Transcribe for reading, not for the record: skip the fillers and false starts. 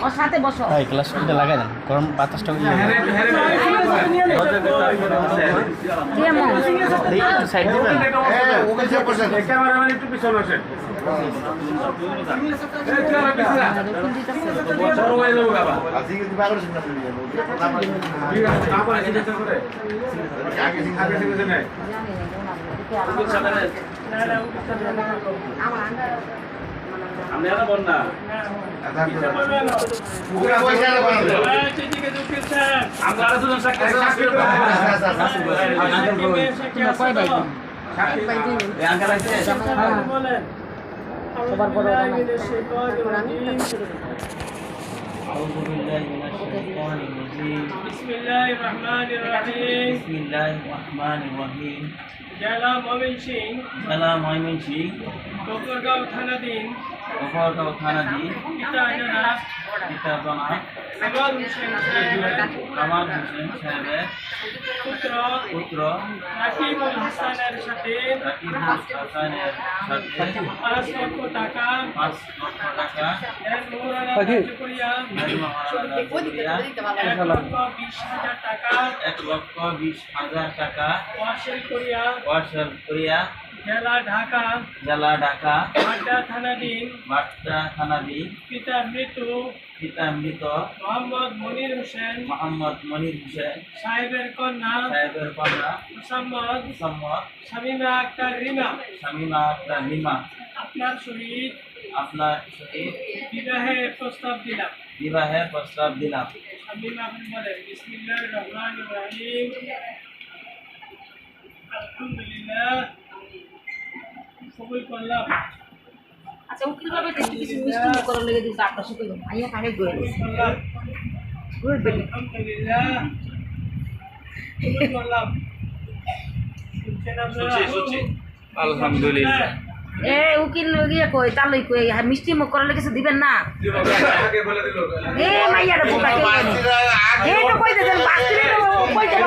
ওর সাথে বসো। এই গ্লাস মধ্যে লাগাই দেন, গরম বাতাসটা সাইড দিবেন। বিসমিল্লাহিররহমানিররহিম। জেলা ময়মনসিংহ গফরগাঁও থানাধীন পিতাজনা কামাল হোসেন সাহেবের পুত্র রাকিবুল হাসানের সাথে 5 লক্ষ টাকা $1,20,000 টাকা ওয়াসিল করিয়া জেলা ঢাকা বাড্ডা থানাধীন পিতা মৃত মোহাম্মদ মনির হোসেন সাহেবের কন্যা মোসাম্মদ শামীমা আক্তার রিমা আপনার সহিত বিবাহের প্রস্তাব দিলাম। শামীমা আপনি বলেন বিসমিল্লাহির রহমানির রহিম। আলহামদুলিল্লাহ, কবুল করলাম। আচ্ছা উকিল বাবা একটু কিছু মিষ্টি করার লেগে দিতে আপনার সাথে আইয়া কানে গই আলহামদুলিল্লাহ, কবুল করলাম। আলহামদুলিল্লাহ। এ উকিল গিয়ে কই তালই কই মিষ্টি মুখ করার লেগে কিছু দিবেন না। এ মাইয়াটা বোকা কে? এই তো কই দেন বাস্তিরে কই দেন